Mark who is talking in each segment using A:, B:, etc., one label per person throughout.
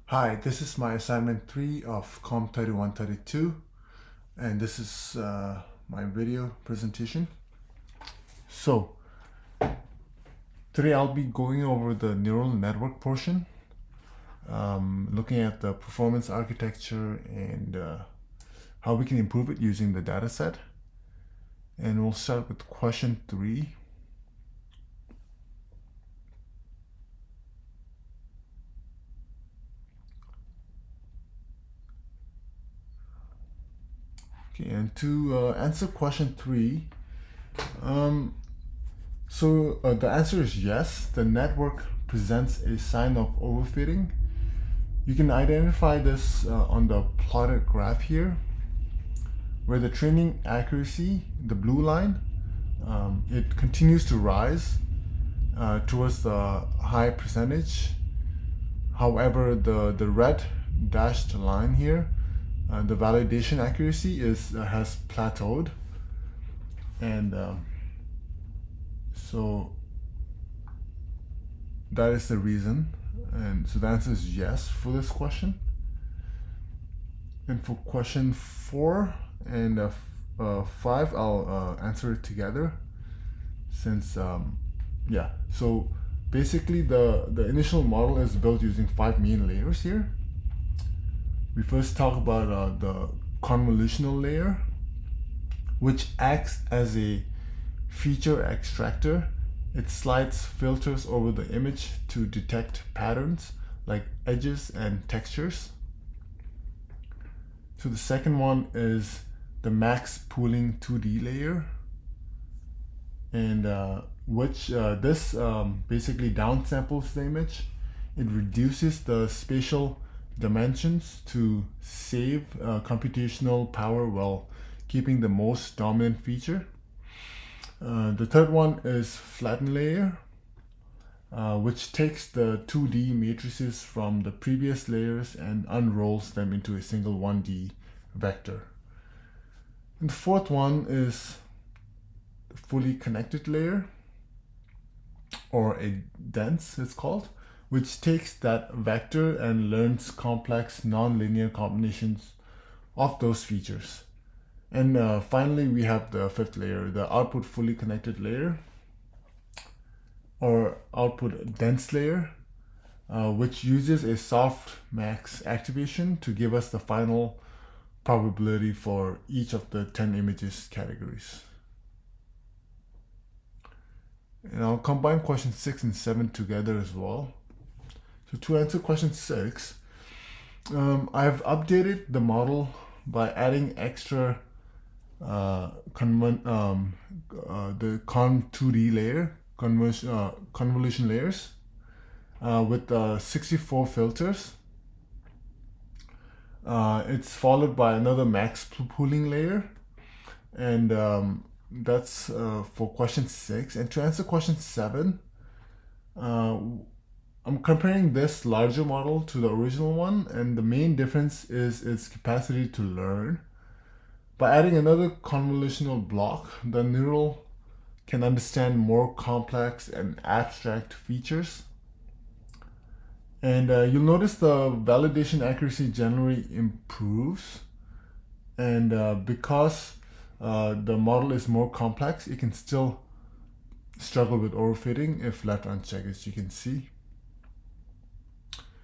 A: Hi, this is my assignment 3 of comp3132, and this is my video presentation. So today I'll be going over the neural network portion, looking at the performance architecture and how we can improve it using the data set. And we'll start with question 3. Okay, and to answer question 3, the answer is yes, the network presents a sign of overfitting. You can identify this on the plotted graph here, where the training accuracy, the blue line, it continues to rise towards the high percentage. However, the red dashed line here, the validation accuracy has plateaued, and so that is the reason. And so the answer is yes for this question. And for question 4 and 5, I'll answer it together, since yeah. So basically the initial model is built using 5 main layers here. We first talk about the convolutional layer, which acts as a feature extractor. It slides filters over the image to detect patterns like edges and textures. So the second one is the max pooling 2D layer, and this basically downsamples the image. It reduces the spatial dimensions to save computational power while keeping the most dominant feature. The third one is flatten layer, which takes the 2D matrices from the previous layers and unrolls them into a single 1D vector. And the fourth one is the fully connected layer, or a dense it's called, which takes that vector and learns complex nonlinear combinations of those features. And finally, we have the fifth layer, the output fully connected layer, or output dense layer, which uses a softmax activation to give us the final probability for each of the 10 images categories. And I'll combine question 6 and 7 together as well. So to answer question 6, I've updated the model by adding extra the Con2D layer, convolution layers, with 64 filters. It's followed by another max pooling layer, and that's for question 6. And to answer question 7, I'm comparing this larger model to the original one, and the main difference is its capacity to learn. By adding another convolutional block, the neural can understand more complex and abstract features. And you'll notice the validation accuracy generally improves. And because the model is more complex, it can still struggle with overfitting if left unchecked, as you can see.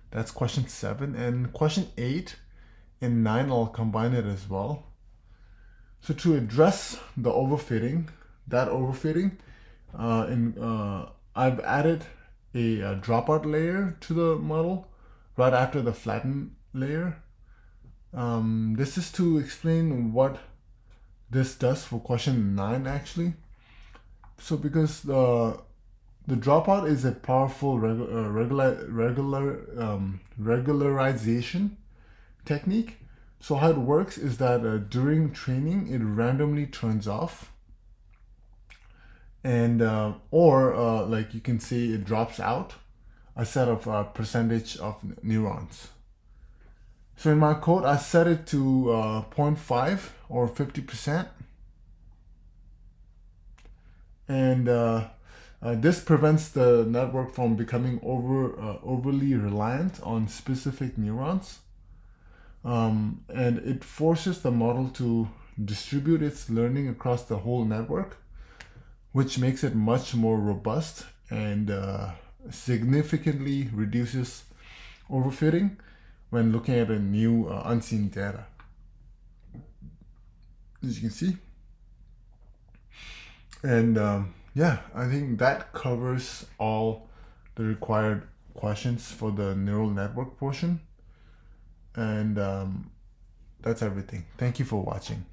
A: That's question 7. And question 8 and 9, I'll combine it as well. So to address the overfitting, I've added a dropout layer to the model right after the flatten layer. This is to explain what this does for question 9 actually. So because the dropout is a powerful regularization technique. So how it works is that during training, it randomly turns off, and like you can see, it drops out a set of percentage of neurons. So in my code, I set it to 0.5 or 50%, and This prevents the network from becoming overly reliant on specific neurons. And it forces the model to distribute its learning across the whole network, which makes it much more robust and significantly reduces overfitting when looking at a new unseen data. As you can see. And yeah, I think that covers all the required questions for the neural network portion. And that's everything. Thank you for watching.